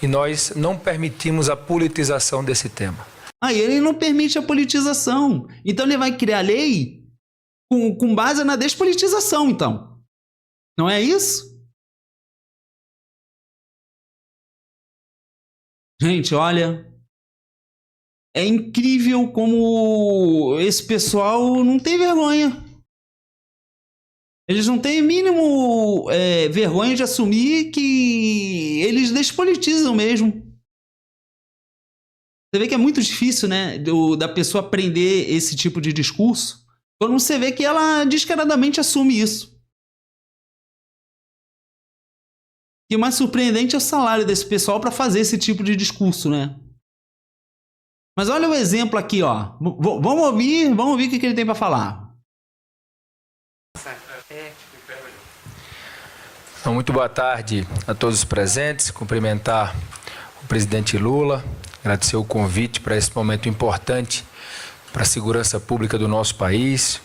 e nós não permitimos a politização desse tema. Aí ele não permite a politização. Então ele vai criar lei com base na despolitização, então. Não é isso? Gente, olha, é incrível como esse pessoal não tem vergonha. Eles não têm mínimo vergonha de assumir que eles despolitizam mesmo. Você vê que é muito difícil, né, da pessoa aprender esse tipo de discurso, quando você vê que ela descaradamente assume isso. E o mais surpreendente é o salário desse pessoal para fazer esse tipo de discurso, né? Mas olha o exemplo aqui, ó. Vamos ouvir o que ele tem para falar. Então, muito boa tarde a todos os presentes. Cumprimentar o presidente Lula, agradecer o convite para esse momento importante para a segurança pública do nosso país.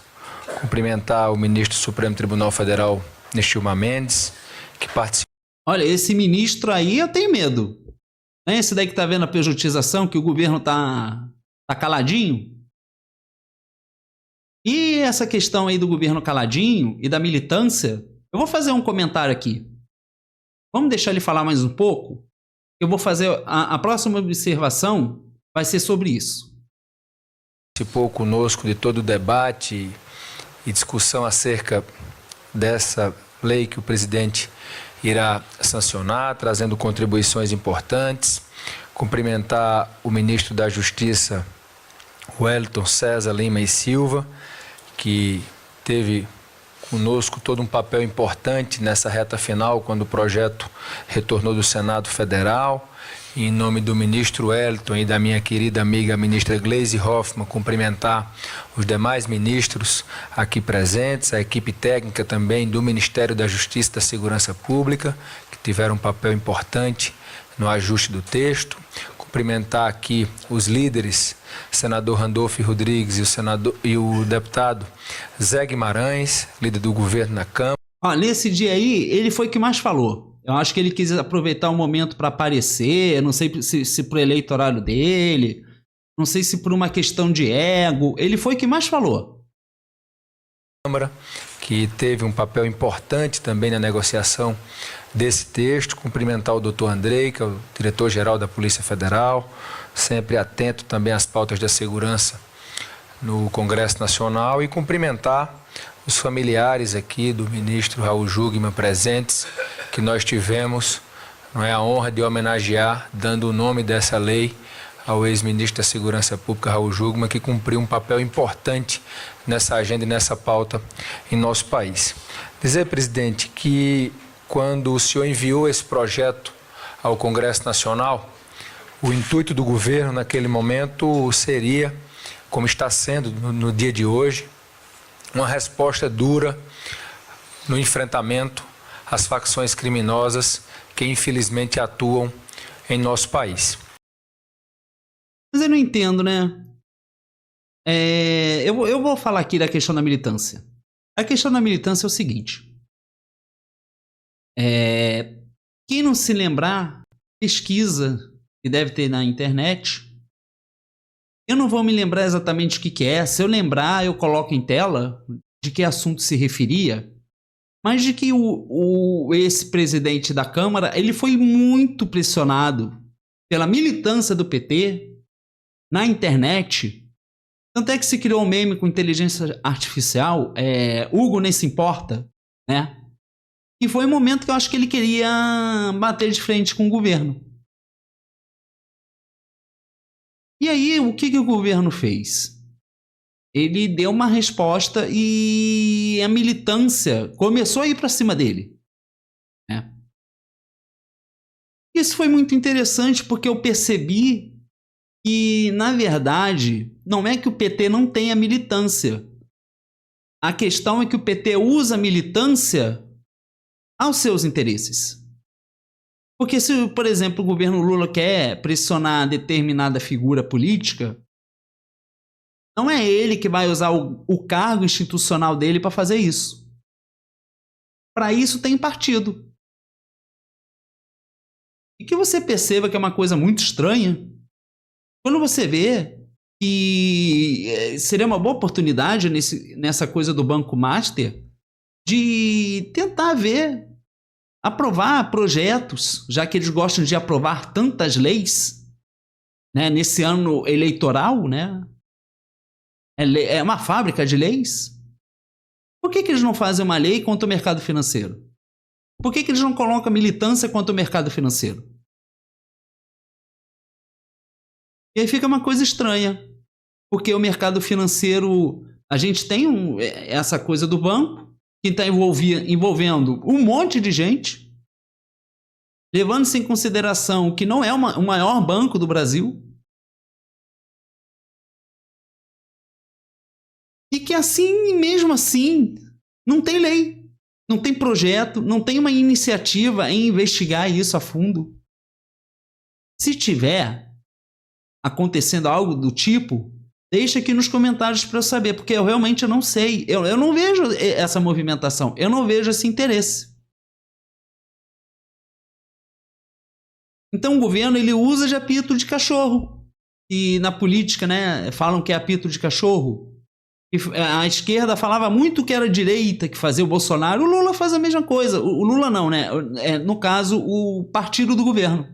Cumprimentar o ministro do Supremo Tribunal Federal, Nechilma Mendes, que participou. Olha, esse ministro aí eu tenho medo. Não é esse daí que tá vendo a pejotização, que o governo tá caladinho? E essa questão aí do governo caladinho e da militância, eu vou fazer um comentário aqui. Vamos deixar ele falar mais um pouco? Eu vou fazer a próxima observação, vai ser sobre isso. Participou conosco de todo o debate e discussão acerca dessa lei que o presidente irá sancionar, trazendo contribuições importantes. Cumprimentar o ministro da Justiça, Wellington César Lima e Silva, que teve conosco todo um papel importante nessa reta final, quando o projeto retornou do Senado Federal. Em nome do ministro Wellington e da minha querida amiga ministra Gleisi Hoffmann, cumprimentar os demais ministros aqui presentes, a equipe técnica também do Ministério da Justiça e da Segurança Pública, que tiveram um papel importante no ajuste do texto. Cumprimentar aqui os líderes, senador Randolfo Rodrigues e o deputado Zé Guimarães, líder do governo na Câmara. Nesse dia aí, ele foi o que mais falou. Eu acho que ele quis aproveitar o momento para aparecer, não sei se por eleitorário dele, não sei se por uma questão de ego. Ele foi o que mais falou. Câmara, que teve um papel importante também na negociação desse texto. Cumprimentar o doutor Andrei, que é o diretor-geral da Polícia Federal, sempre atento também às pautas da segurança no Congresso Nacional, e cumprimentar os familiares aqui do ministro Raul Jungmann presentes, que nós tivemos a honra de homenagear, dando o nome dessa lei ao ex-ministro da Segurança Pública, Raul Jungmann, que cumpriu um papel importante nessa agenda e nessa pauta em nosso país. Dizer, presidente, que quando o senhor enviou esse projeto ao Congresso Nacional, o intuito do governo naquele momento seria, como está sendo no dia de hoje, uma resposta dura no enfrentamento às facções criminosas que infelizmente atuam em nosso país. Mas eu não entendo, né? Eu vou falar aqui da questão da militância. A questão da militância é o seguinte. Quem não se lembrar, pesquisa que deve ter na internet. Eu não vou me lembrar exatamente o que é. Se eu lembrar, eu coloco em tela de que assunto se referia. Mas de que esse presidente da Câmara, ele foi muito pressionado pela militância do PT na internet. Tanto é que se criou um meme com inteligência artificial, Hugo nem se importa, né? E foi um momento que eu acho que ele queria bater de frente com o governo. E aí, o que o governo fez? Ele deu uma resposta e a militância começou a ir para cima dele. Né? Isso foi muito interessante porque eu percebi que, na verdade, não é que o PT não tenha militância. A questão é que o PT usa a militância aos seus interesses. Porque se, por exemplo, o governo Lula quer pressionar determinada figura política, não é ele que vai usar o cargo institucional dele para fazer isso. Para isso tem partido. E que você perceba que é uma coisa muito estranha quando você vê que seria uma boa oportunidade nessa coisa do Banco Master de tentar aprovar projetos, já que eles gostam de aprovar tantas leis, né, nesse ano eleitoral, né? É uma fábrica de leis. Por que eles não fazem uma lei contra o mercado financeiro? Por que eles não colocam militância contra o mercado financeiro? E aí fica uma coisa estranha, porque o mercado financeiro, a gente tem essa coisa do banco, que está envolvendo um monte de gente, levando-se em consideração que não é o maior banco do Brasil, e que assim, mesmo assim, não tem lei, não tem projeto, não tem uma iniciativa em investigar isso a fundo. Se tiver acontecendo algo do tipo, deixa aqui nos comentários para eu saber, porque eu realmente não sei. Eu não vejo essa movimentação, eu não vejo esse interesse. Então o governo ele usa de apito de cachorro. E na política, né, falam que é apito de cachorro. E a esquerda falava muito que era a direita que fazia o Bolsonaro. O Lula faz a mesma coisa. O Lula não, né? No caso, o partido do governo.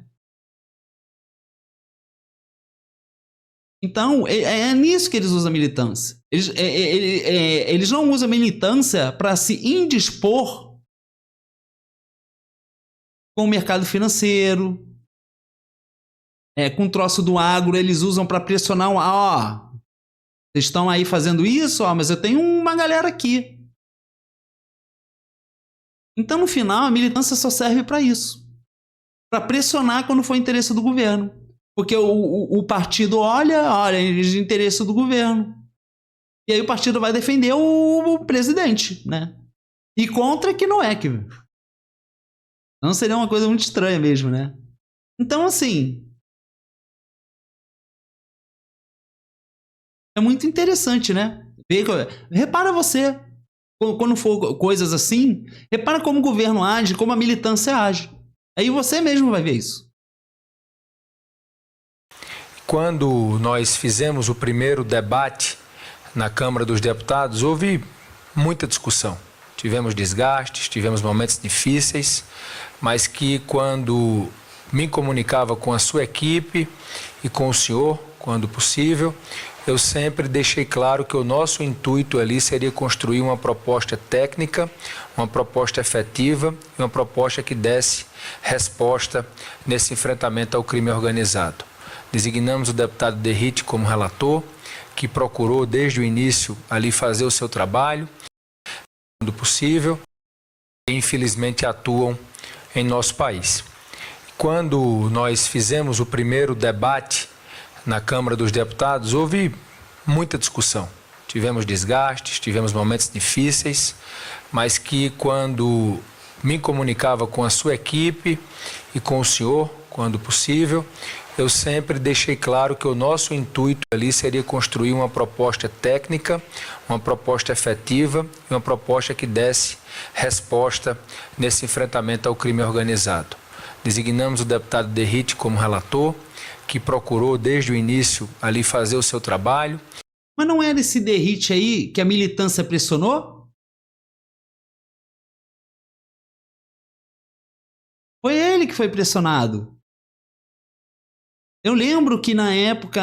Então, é nisso que eles usam a militância. Eles não usam a militância para se indispor com o mercado financeiro, com o troço do agro, eles usam para pressionar, vocês estão aí fazendo isso, mas eu tenho uma galera aqui. Então, no final, a militância só serve para isso. Para pressionar quando for interesse do governo. Porque o partido olha de interesse do governo. E aí o partido vai defender o presidente, né? E contra que não é. Então seria uma coisa muito estranha mesmo, né? Então, assim, é muito interessante, né? Repara você, quando for coisas assim, repara como o governo age, como a militância age. Aí você mesmo vai ver isso. Quando nós fizemos o primeiro debate na Câmara dos Deputados, houve muita discussão. Tivemos desgastes, tivemos momentos difíceis, mas que quando me comunicava com a sua equipe e com o senhor, quando possível, eu sempre deixei claro que o nosso intuito ali seria construir uma proposta técnica, uma proposta efetiva e uma proposta que desse resposta nesse enfrentamento ao crime organizado. Designamos o deputado Derrite como relator, que procurou desde o início ali fazer o seu trabalho, quando possível, e infelizmente atuam em nosso país. Quando nós fizemos o primeiro debate na Câmara dos Deputados, houve muita discussão. Tivemos desgastes, tivemos momentos difíceis, mas que quando me comunicava com a sua equipe e com o senhor, quando possível, eu sempre deixei claro que o nosso intuito ali seria construir uma proposta técnica, uma proposta efetiva e uma proposta que desse resposta nesse enfrentamento ao crime organizado. Designamos o deputado Derrite como relator, que procurou desde o início ali fazer o seu trabalho. Mas não era esse Derrite aí que a militância pressionou? Foi ele que foi pressionado. Eu lembro que na época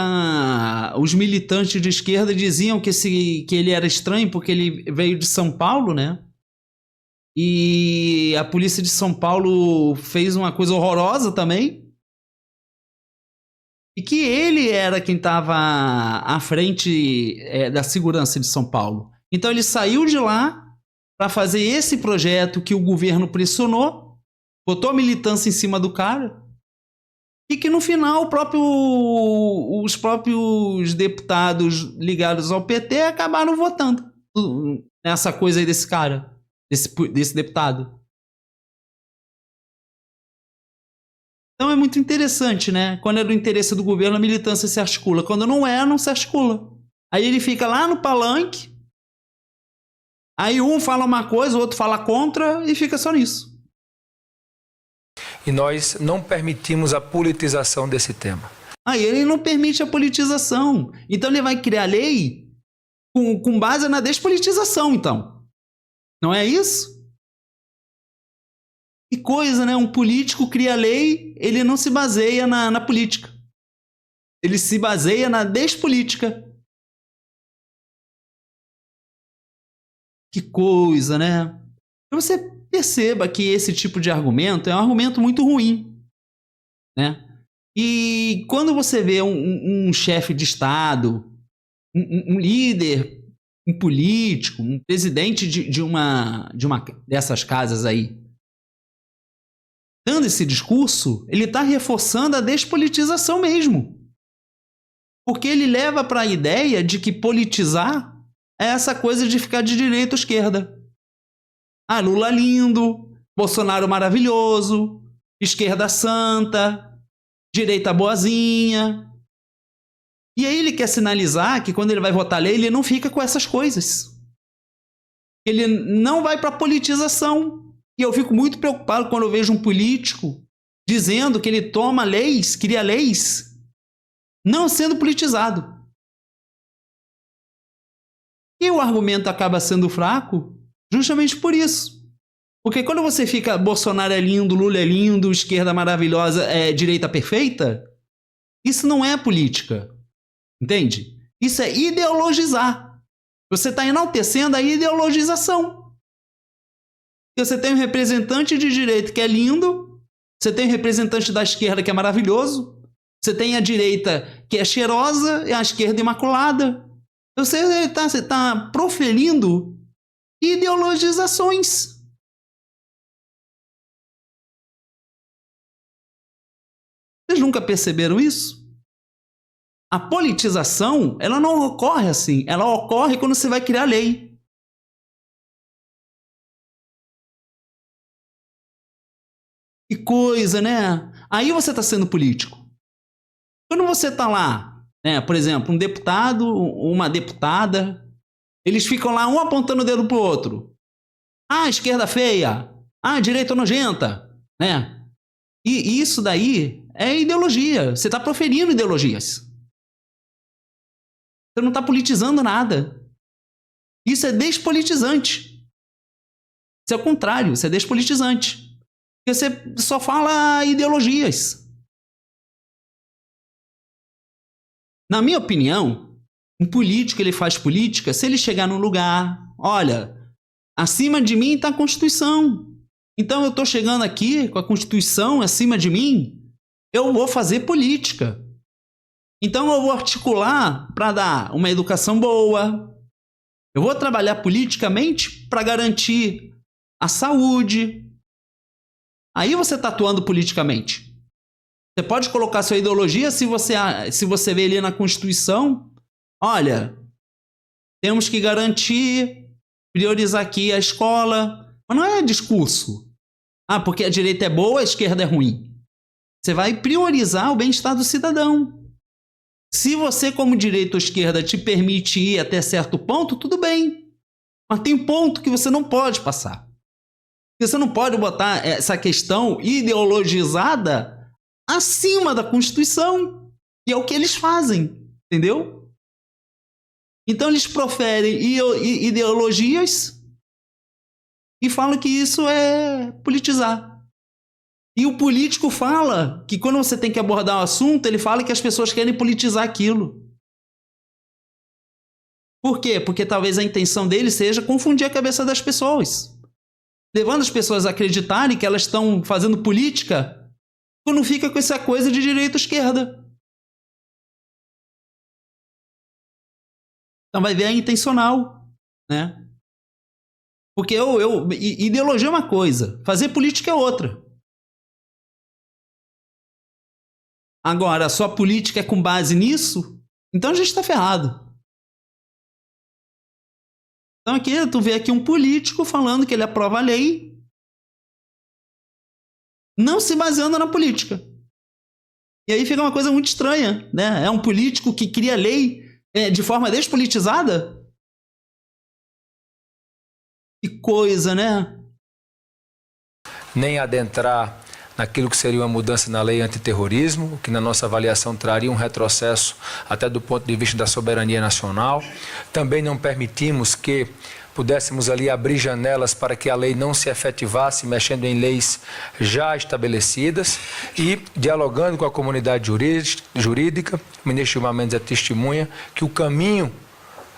os militantes de esquerda diziam que ele era estranho porque ele veio de São Paulo, né? E a polícia de São Paulo fez uma coisa horrorosa também. E que ele era quem estava à frente da segurança de São Paulo. Então ele saiu de lá para fazer esse projeto que o governo pressionou, botou a militância em cima do cara. E que no final os próprios deputados ligados ao PT acabaram votando nessa coisa aí desse cara, desse deputado. Então é muito interessante, né? Quando é do interesse do governo, a militância se articula. Quando não é, não se articula. Aí ele fica lá no palanque, aí um fala uma coisa, o outro fala contra e fica só nisso. E nós não permitimos a politização desse tema. Aí ele não permite a politização. Então ele vai criar lei com base na despolitização, então. Não é isso? Que coisa, né? Um político cria lei, ele não se baseia na política. Ele se baseia na despolítica. Que coisa, né? Você perceba que esse tipo de argumento é um argumento muito ruim, né? E quando você vê um chefe de Estado, um líder, um político, um presidente de uma dessas casas aí, dando esse discurso, ele está reforçando a despolitização mesmo. Porque ele leva para a ideia de que politizar é essa coisa de ficar de direita ou esquerda. Ah, Lula lindo, Bolsonaro maravilhoso, esquerda santa, direita boazinha. E aí ele quer sinalizar que quando ele vai votar lei, ele não fica com essas coisas. Ele não vai para a politização. E eu fico muito preocupado quando eu vejo um político dizendo que ele toma leis, cria leis, não sendo politizado. E o argumento acaba sendo fraco justamente por isso. Porque quando você fica Bolsonaro é lindo, Lula é lindo, esquerda maravilhosa, direita perfeita, isso não é política. Entende? Isso é ideologizar. Você está enaltecendo a ideologização. Você tem um representante de direita que é lindo, você tem um representante da esquerda que é maravilhoso, você tem a direita que é cheirosa e a esquerda imaculada. Você está proferindo ideologizações. Vocês nunca perceberam isso? A politização, ela não ocorre assim. Ela ocorre quando você vai criar lei. Que coisa, né? Aí você está sendo político. Quando você está lá, né, por exemplo, um deputado, uma deputada, eles ficam lá um apontando o dedo pro outro. Ah, esquerda feia. Ah, direita nojenta. Né? E isso daí é ideologia. Você está proferindo ideologias. Você não está politizando nada. Isso é despolitizante. Isso é o contrário, isso é despolitizante. Porque você só fala ideologias. Na minha opinião, um político ele faz política se ele chegar num lugar, olha, acima de mim está a Constituição. Então eu estou chegando aqui com a Constituição acima de mim, eu vou fazer política. Então eu vou articular para dar uma educação boa. Eu vou trabalhar politicamente para garantir a saúde. Aí você está atuando politicamente. Você pode colocar sua ideologia se você vê ali na Constituição, olha, temos que garantir, priorizar aqui a escola. Mas não é discurso. Ah, porque a direita é boa, a esquerda é ruim. Você vai priorizar o bem-estar do cidadão. Se você, como direita ou esquerda, te permite ir até certo ponto, tudo bem. Mas tem ponto que você não pode passar. Você não pode botar essa questão ideologizada acima da Constituição, que é o que eles fazem, entendeu? Então eles proferem ideologias e falam que isso é politizar. E o político fala que quando você tem que abordar o assunto, ele fala que as pessoas querem politizar aquilo. Por quê? Porque talvez a intenção dele seja confundir a cabeça das pessoas, levando as pessoas a acreditarem que elas estão fazendo política quando fica com essa coisa de direita ou esquerda. Então vai ver, é intencional, né? Porque ideologia é uma coisa, fazer política é outra. Agora, a sua política é com base nisso, então a gente está ferrado. Então aqui tu vê aqui um político falando que ele aprova a lei, não se baseando na política. E aí fica uma coisa muito estranha, né? É um político que cria lei de forma despolitizada? Que coisa, né? Nem adentrar naquilo que seria uma mudança na lei antiterrorismo, que na nossa avaliação traria um retrocesso até do ponto de vista da soberania nacional. Também não permitimos que pudéssemos ali abrir janelas para que a lei não se efetivasse, mexendo em leis já estabelecidas e dialogando com a comunidade jurídica. O ministro Gilmar Mendes é testemunha que o caminho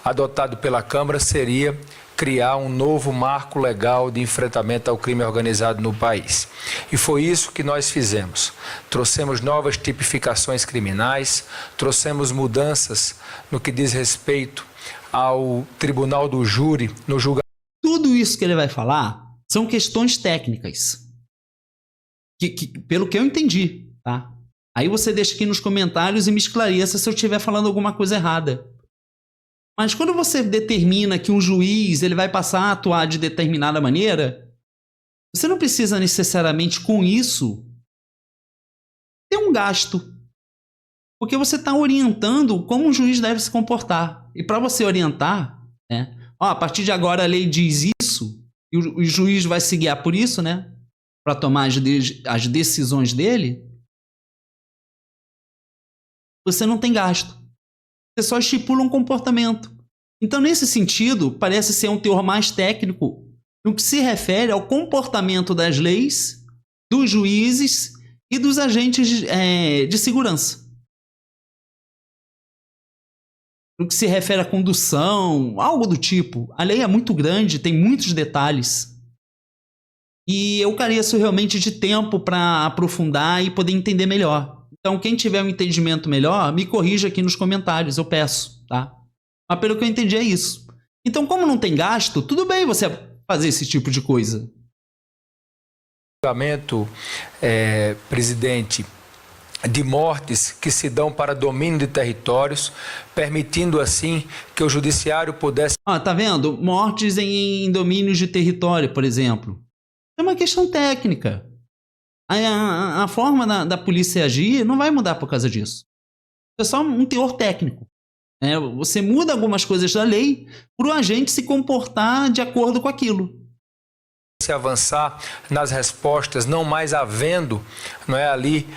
adotado pela Câmara seria criar um novo marco legal de enfrentamento ao crime organizado no país. E foi isso que nós fizemos. Trouxemos novas tipificações criminais, trouxemos mudanças no que diz respeito ao Tribunal do Júri, no julgamento. Tudo isso que ele vai falar são questões técnicas. Pelo que eu entendi, tá? Aí você deixa aqui nos comentários e me esclareça se eu estiver falando alguma coisa errada. Mas quando você determina que um juiz ele vai passar a atuar de determinada maneira, você não precisa necessariamente com isso ter um gasto. Porque você está orientando como um juiz deve se comportar. E para você orientar, né? Ó, a partir de agora a lei diz isso, e o juiz vai se guiar por isso, né? Para tomar as decisões dele, você não tem gasto. Você só estipula um comportamento. Então, nesse sentido, parece ser um teor mais técnico no que se refere ao comportamento das leis, dos juízes e dos agentes de segurança. No que se refere à condução, algo do tipo. A lei é muito grande, tem muitos detalhes. E eu careço realmente de tempo para aprofundar e poder entender melhor. Então, quem tiver um entendimento melhor, me corrija aqui nos comentários, eu peço, tá? Mas pelo que eu entendi é isso. Então, como não tem gasto, tudo bem você fazer esse tipo de coisa. Julgamento, presidente, de mortes que se dão para domínio de territórios, permitindo assim que o judiciário pudesse... Tá vendo? Mortes em domínios de território, por exemplo. É uma questão técnica. A forma da polícia agir não vai mudar por causa disso. É só um teor técnico. Você muda algumas coisas da lei para o agente se comportar de acordo com aquilo. Se avançar nas respostas, não mais havendo, não é, ali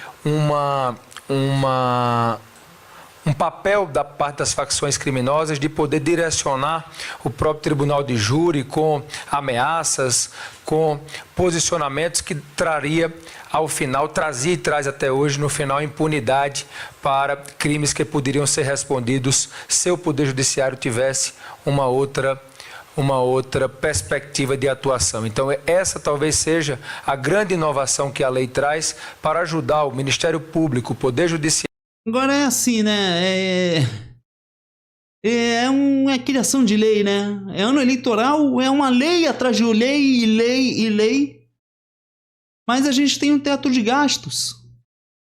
um papel da parte das facções criminosas de poder direcionar o próprio tribunal de júri com ameaças, com posicionamentos que traria ao final, trazia e traz até hoje no final impunidade para crimes que poderiam ser respondidos se o Poder Judiciário tivesse uma outra perspectiva de atuação. Então, essa talvez seja a grande inovação que a lei traz para ajudar o Ministério Público, o Poder Judiciário. Agora é assim, né? É uma criação de lei, né? É ano eleitoral, é uma lei atrás de lei e lei e lei. Mas a gente tem um teto de gastos.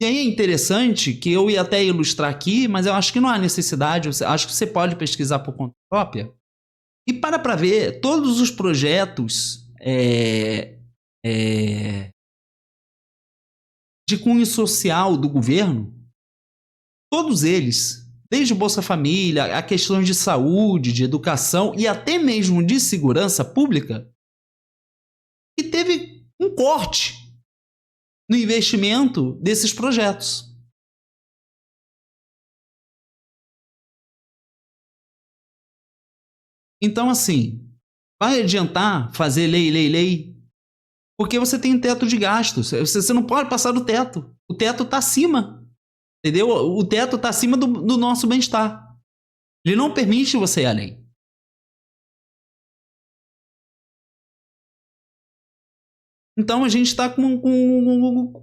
E aí é interessante que eu ia até ilustrar aqui, mas eu acho que não há necessidade. Acho que você pode pesquisar por conta própria. E para ver todos os projetos de cunho social do governo, todos eles, desde Bolsa Família, a questões de saúde, de educação e até mesmo de segurança pública, que teve um corte no investimento desses projetos. Então, assim, vai adiantar fazer lei, porque você tem teto de gastos. Você não pode passar do teto. O teto está acima, entendeu? O teto está acima do nosso bem-estar. Ele não permite você ir além. Então, a gente está com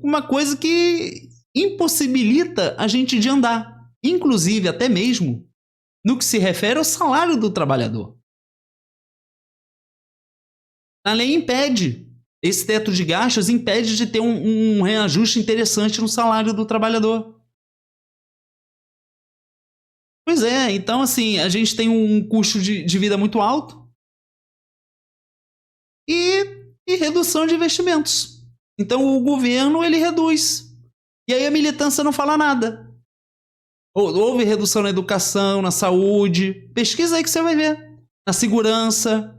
uma coisa que impossibilita a gente de andar. Inclusive, até mesmo, no que se refere ao salário do trabalhador. A lei impede, esse teto de gastos impede de ter um reajuste interessante no salário do trabalhador. Pois é, então assim, a gente tem um custo de vida muito alto e redução de investimentos. Então o governo, ele reduz. E aí a militância não fala nada. Houve redução na educação, na saúde, pesquisa aí que você vai ver. Na segurança.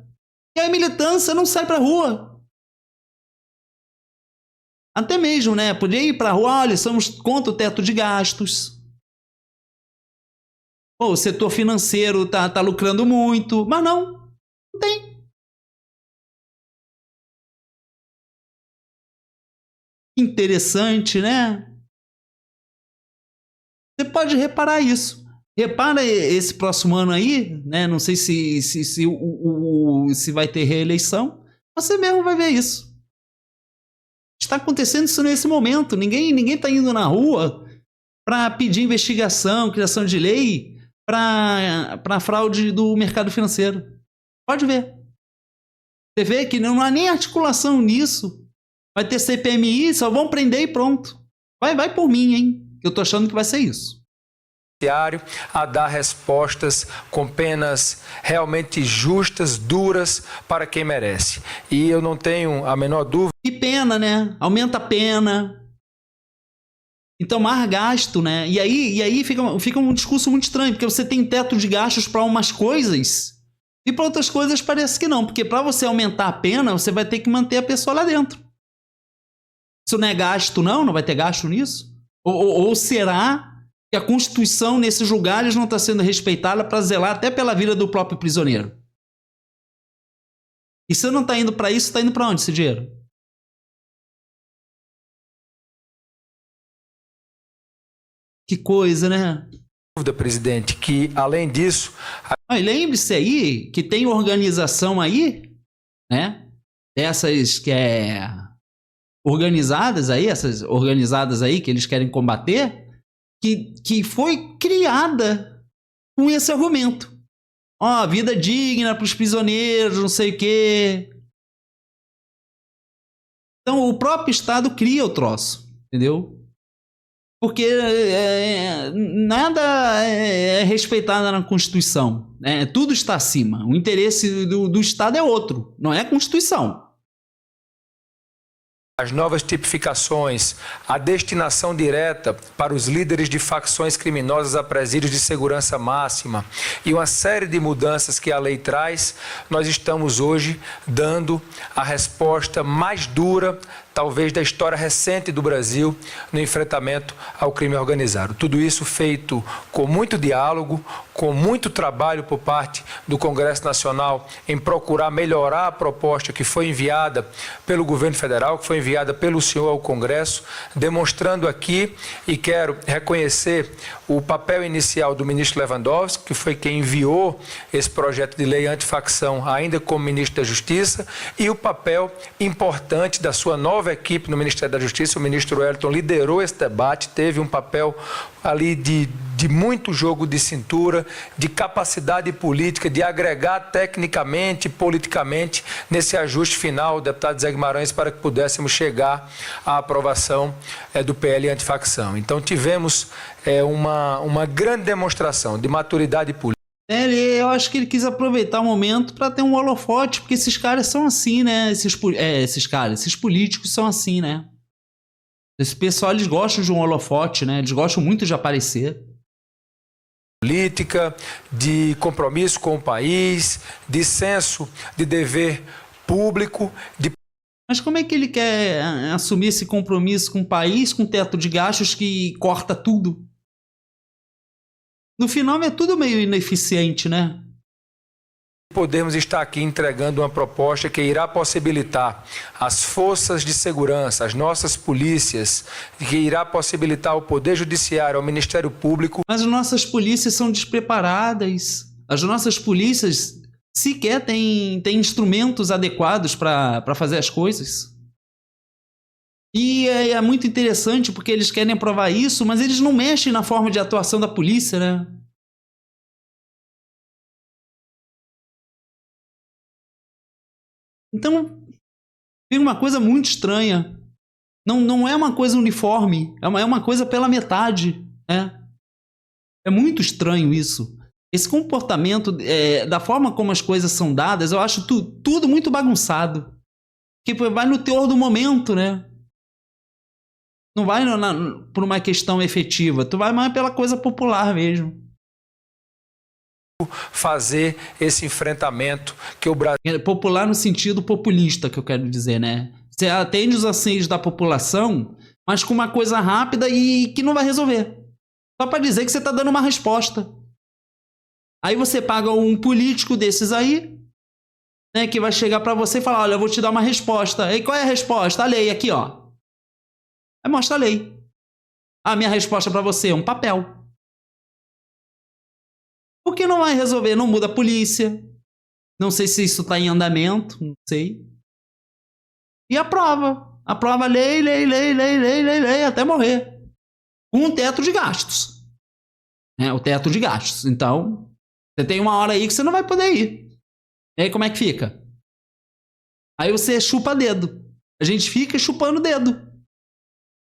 E a militância não sai para a rua. Até mesmo, né? Podia ir para a rua, olha, somos contra o teto de gastos. Pô, o setor financeiro tá lucrando muito. Mas não tem. Interessante, né? Você pode reparar isso. Repara esse próximo ano aí, né? Não sei se vai ter reeleição. Você mesmo vai ver isso. Está acontecendo isso nesse momento. Ninguém está indo na rua para pedir investigação, criação de lei para fraude do mercado financeiro. Pode ver. Você vê que não há nem articulação nisso. Vai ter CPMI, só vão prender e pronto. Vai por mim, hein? Eu tô achando que vai ser isso. A dar respostas com penas realmente justas, duras para quem merece. E eu não tenho a menor dúvida. E pena, né? Aumenta a pena. Então, mais gasto, né? E aí fica um discurso muito estranho, porque você tem teto de gastos para umas coisas e para outras coisas parece que não. Porque para você aumentar a pena, você vai ter que manter a pessoa lá dentro. Isso não é gasto, não? Não vai ter gasto nisso? Ou será que a Constituição, nesses lugares, não está sendo respeitada para zelar até pela vida do próprio prisioneiro? E se não está indo para isso, está indo para onde esse dinheiro? Que coisa, né? Presidente, que além disso... E lembre-se aí que tem organização aí, né? Essas que organizadas aí, essas organizadas aí que eles querem combater, que foi criada com esse argumento. Ó, vida digna para os prisioneiros, não sei o quê. Então o próprio Estado cria o troço, entendeu? Porque nada é respeitado na Constituição, né? Tudo está acima. O interesse do Estado é outro, não é a Constituição. As novas tipificações, a destinação direta para os líderes de facções criminosas a presídios de segurança máxima e uma série de mudanças que a lei traz, nós estamos hoje dando a resposta mais dura, talvez da história recente do Brasil, no enfrentamento ao crime organizado. Tudo isso feito com muito diálogo, com muito trabalho por parte do Congresso Nacional em procurar melhorar a proposta que foi enviada pelo governo federal, que foi enviada pelo senhor ao Congresso, demonstrando aqui, e quero reconhecer o papel inicial do ministro Lewandowski, que foi quem enviou esse projeto de lei antifacção ainda como ministro da Justiça, e o papel importante da sua nova equipe no Ministério da Justiça. O ministro Wellington liderou esse debate, teve um papel ali de muito jogo de cintura, de capacidade política, de agregar tecnicamente e politicamente nesse ajuste final, deputado Zé Guimarães, para que pudéssemos chegar à aprovação do PL antifacção. Então tivemos uma grande demonstração de maturidade política. Eu acho que ele quis aproveitar o momento para ter um holofote, porque esses caras são assim, né? Esses políticos são assim, né? Esse pessoal, eles gostam de um holofote, né? Eles gostam muito de aparecer. Política, de compromisso com o país, de senso de dever público. Mas como é que ele quer assumir esse compromisso com o país, com teto de gastos que corta tudo? No final é tudo meio ineficiente, né? Podemos estar aqui entregando uma proposta que irá possibilitar as forças de segurança, as nossas polícias, que irá possibilitar o Poder Judiciário, ao Ministério Público. Mas as nossas polícias são despreparadas. As nossas polícias sequer têm instrumentos adequados para fazer as coisas. E é muito interessante porque eles querem aprovar isso, mas eles não mexem na forma de atuação da polícia, né? Então, tem uma coisa muito estranha. Não é uma coisa uniforme, é uma coisa pela metade, né? É muito estranho isso. Esse comportamento, da forma como as coisas são dadas, eu acho tudo muito bagunçado. Que vai no teor do momento, né? Não vai por uma questão efetiva, tu vai mais pela coisa popular mesmo. Fazer esse enfrentamento que o Brasil... Popular no sentido populista, que eu quero dizer, né? Você atende os anseios da população, mas com uma coisa rápida e que não vai resolver. Só para dizer que você está dando uma resposta. Aí você paga um político desses aí, né, que vai chegar para você e falar, olha, eu vou te dar uma resposta. E qual é a resposta? A lei aqui, ó. Aí mostra a lei. A minha resposta para você é um papel. Por que não vai resolver? Não muda a polícia. Não sei se isso está em andamento, não sei. E aprova. Aprova lei, até morrer. Com um teto de gastos. O teto de gastos. Então, você tem uma hora aí que você não vai poder ir. E aí como é que fica? Aí você chupa dedo. A gente fica chupando dedo.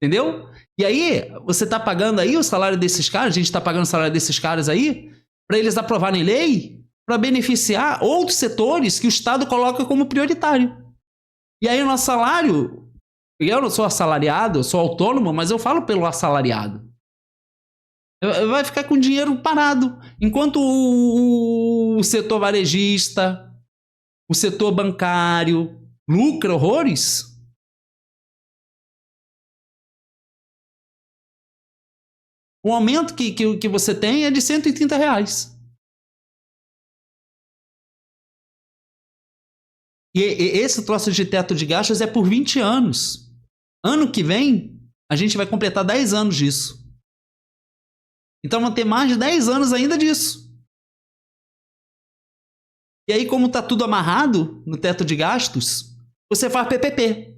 Entendeu? E aí, você tá pagando aí o salário desses caras, a gente tá pagando o salário desses caras aí, para eles aprovarem lei para beneficiar outros setores que o Estado coloca como prioritário. E aí o nosso salário, eu não sou assalariado, eu sou autônomo, mas eu falo pelo assalariado. Vai ficar com dinheiro parado. Enquanto o setor varejista, o setor bancário lucra horrores. O aumento que você tem é de R$ 130. E esse troço de teto de gastos é por 20 anos. Ano que vem, a gente vai completar 10 anos disso. Então vão ter mais de 10 anos ainda disso. E aí, como tá tudo amarrado no teto de gastos, você faz PPP.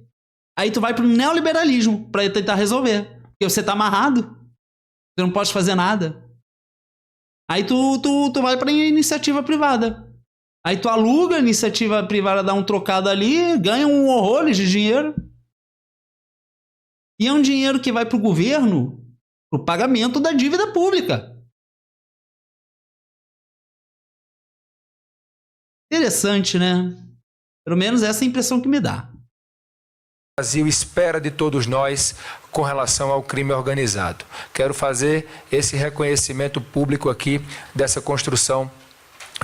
Aí tu vai pro neoliberalismo para tentar resolver. Porque você tá amarrado. Você não pode fazer nada. Aí tu vai pra iniciativa privada. Aí tu aluga a iniciativa privada, dá um trocado ali, ganha um horror de dinheiro. E é um dinheiro que vai pro governo pro pagamento da dívida pública. Interessante, né? Pelo menos essa é a impressão que me dá. O Brasil espera de todos nós com relação ao crime organizado. Quero fazer esse reconhecimento público aqui dessa construção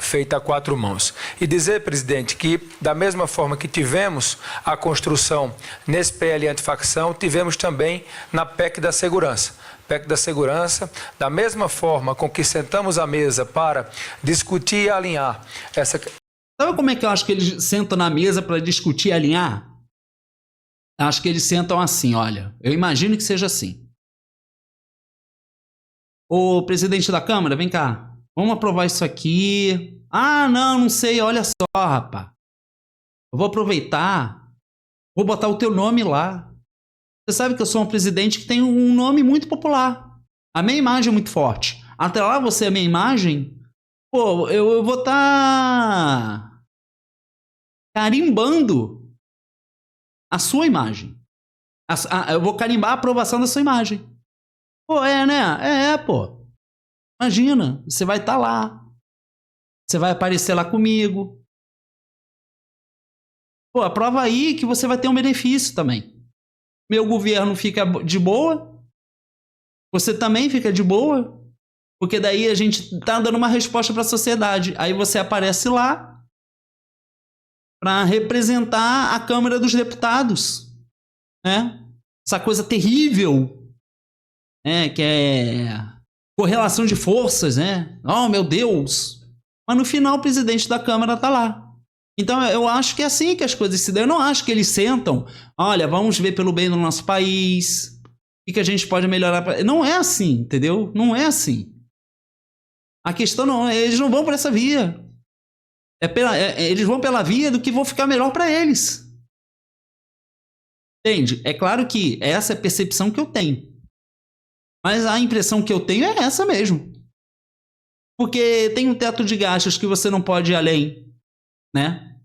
feita a 4 mãos. E dizer, presidente, que da mesma forma que tivemos a construção nesse PL antifacção, tivemos também na PEC da segurança. PEC da segurança, da mesma forma com que sentamos à mesa para discutir e alinhar essa... Sabe como é que eu acho que eles sentam na mesa para discutir e alinhar? Acho que eles sentam assim, olha, eu imagino que seja assim. Ô, presidente da Câmara, vem cá. Vamos aprovar isso aqui. Ah, não sei, olha só, rapaz. Eu vou aproveitar, vou botar o teu nome lá. Você sabe que eu sou um presidente que tem um nome muito popular. A minha imagem é muito forte. Até lá você, a minha imagem, pô, eu vou estar carimbando a sua imagem. Eu vou carimbar a aprovação da sua imagem. Pô, né? Pô. Imagina, você vai estar lá. Você vai aparecer lá comigo. Pô, aprova aí que você vai ter um benefício também. Meu governo fica de boa. Você também fica de boa. Porque daí a gente tá dando uma resposta para a sociedade. Aí você aparece lá para representar a Câmara dos Deputados, né? Essa coisa terrível, né? Que é correlação de forças, né? Oh, meu Deus! Mas no final o presidente da Câmara tá lá. Então eu acho que é assim que as coisas se dão. Eu não acho que eles sentam, olha, vamos ver pelo bem do nosso país, o que a gente pode melhorar. Não é assim, entendeu? Não é assim. A questão não é, eles não vão por essa via. Eles vão pela via do que vão ficar melhor para eles. Entende? É claro que essa é a percepção que eu tenho. Mas a impressão que eu tenho é essa mesmo. Porque tem um teto de gastos que você não pode ir além, né?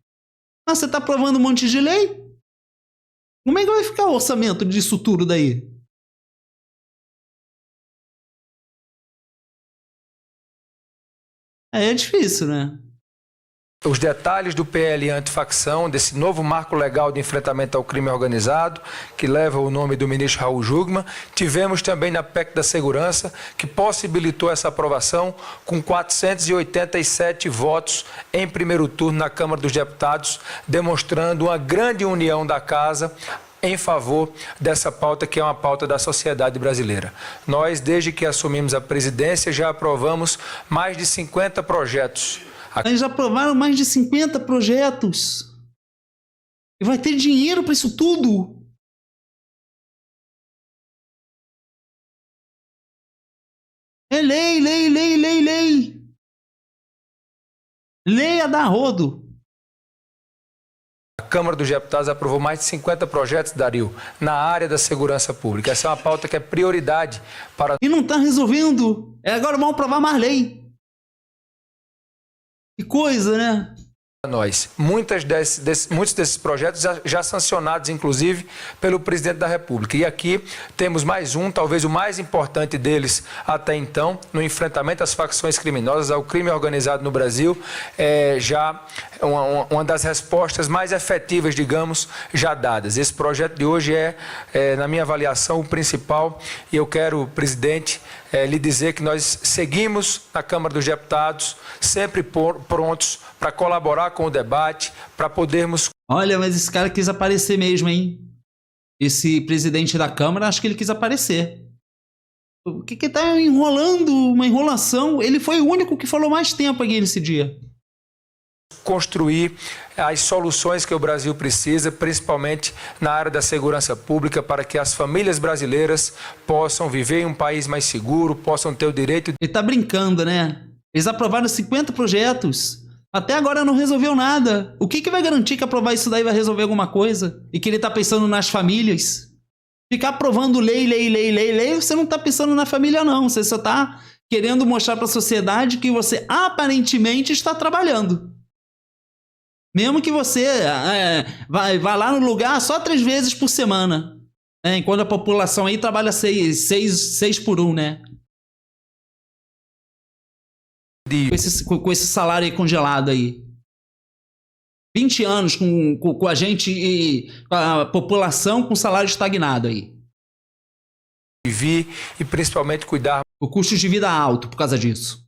Mas você está aprovando um monte de lei? Como é que vai ficar o orçamento disso tudo daí? É difícil, né? os detalhes do PL antifacção, desse novo marco legal de enfrentamento ao crime organizado, que leva o nome do ministro Raul Jungmann. Tivemos também na PEC da Segurança, que possibilitou essa aprovação com 487 votos em primeiro turno na Câmara dos Deputados, demonstrando uma grande união da Casa em favor dessa pauta, que é uma pauta da sociedade brasileira. Nós, desde que assumimos a presidência, já aprovamos mais de 50 projetos. Eles já aprovaram mais de 50 projetos. E vai ter dinheiro para isso tudo. É lei, lei, lei, lei, lei. Lei a dar rodo. A Câmara dos Deputados aprovou mais de 50 projetos, Dario, na área da segurança pública. Essa é uma pauta que é prioridade para... E não está resolvendo. Agora vão aprovar mais lei. Que coisa, né? Nós. Muitos desses projetos já sancionados, inclusive, pelo presidente da República. E aqui temos mais um, talvez o mais importante deles até então, no enfrentamento às facções criminosas, ao crime organizado no Brasil, já uma das respostas mais efetivas, digamos, já dadas. Esse projeto de hoje na minha avaliação, o principal, e eu quero, presidente, lhe dizer que nós seguimos na Câmara dos Deputados, sempre prontos para colaborar com o debate, para podermos... Olha, mas esse cara quis aparecer mesmo, hein? Esse presidente da Câmara, acho que ele quis aparecer. O que tá enrolando, uma enrolação? Ele foi o único que falou mais tempo aqui nesse dia. Construir as soluções que o Brasil precisa, principalmente na área da segurança pública, para que as famílias brasileiras possam viver em um país mais seguro, possam ter o direito... Ele tá brincando, né? Eles aprovaram 50 projetos. Até agora não resolveu nada. O que vai garantir que aprovar isso daí vai resolver alguma coisa? E que ele tá pensando nas famílias? Ficar aprovando lei, lei, lei, lei, lei, você não tá pensando na família, não. Você só tá querendo mostrar para a sociedade que você aparentemente está trabalhando. Mesmo que você vá lá no lugar só 3 vezes por semana. Enquanto a população aí trabalha 6 por 1, né? Com esse salário aí congelado aí. 20 anos com a gente e com a população com salário estagnado aí. E principalmente cuidar... O custo de vida alto por causa disso.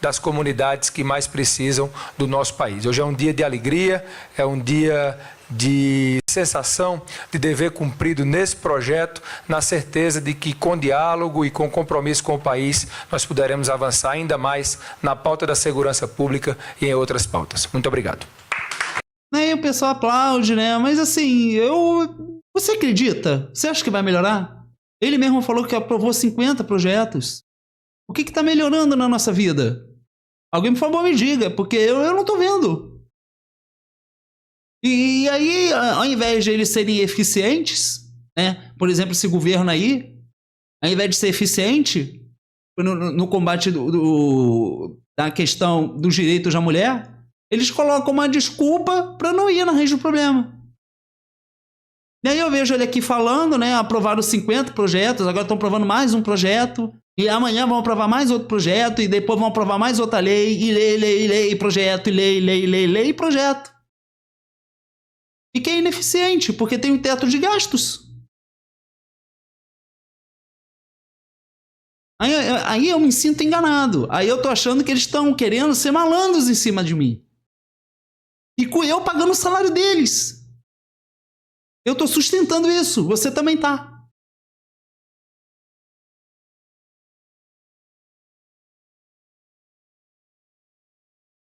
Das comunidades que mais precisam do nosso país. Hoje é um dia de alegria, é um dia de sensação de dever cumprido nesse projeto, na certeza de que com diálogo e com compromisso com o país nós poderemos avançar ainda mais na pauta da segurança pública e em outras pautas. Muito obrigado. O pessoal aplaude, né? Mas assim, você acredita? Você acha que vai melhorar? Ele mesmo falou que aprovou 50 projetos. O que está melhorando na nossa vida? Alguém, por favor, me diga, porque eu não estou vendo. E aí, ao invés de eles serem eficientes, né? Por exemplo, esse governo aí, ao invés de ser eficiente no combate da questão dos direitos da mulher, eles colocam uma desculpa para não ir na raiz do problema. E aí eu vejo ele aqui falando, né? Aprovaram 50 projetos, agora estão aprovando mais um projeto. E amanhã vão aprovar mais outro projeto, e depois vão aprovar mais outra lei, e lei, projeto, e lei, projeto. E que é ineficiente, porque tem um teto de gastos. Aí eu me sinto enganado. Aí eu tô achando que eles estão querendo ser malandros em cima de mim. E com eu pagando o salário deles. Eu tô sustentando isso, você também tá.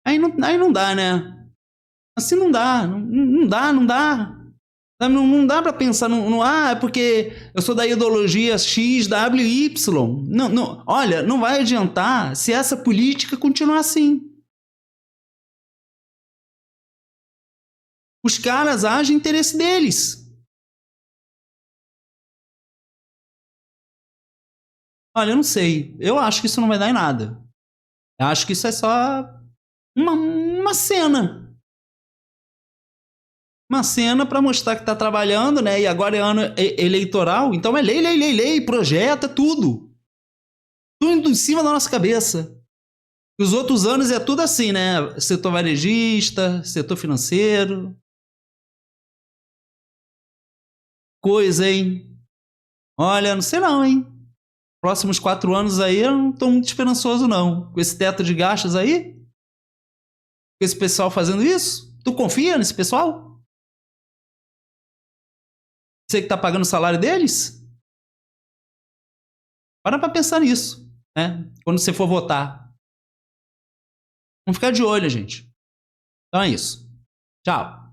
Aí não dá, né? Assim não dá. Não dá. Não dá pra pensar é porque eu sou da ideologia X, W, Y. Não, olha, não vai adiantar se essa política continuar assim. Os caras agem no interesse deles. Olha, eu não sei. Eu acho que isso não vai dar em nada. Eu acho que isso é só uma cena. Uma cena para mostrar que está trabalhando, né? E agora é ano eleitoral, então é lei, projeto, é tudo. Tudo em cima da nossa cabeça. Os outros anos é tudo assim, né? Setor varejista, setor financeiro. Coisa, hein? Olha, não sei não, hein? Próximos 4 anos aí eu não tô muito esperançoso, não. Com esse teto de gastos aí? Com esse pessoal fazendo isso? Tu confia nesse pessoal? Você que tá pagando o salário deles? Para pra pensar nisso, né? Quando você for votar. Vamos ficar de olho, gente. Então é isso. Tchau.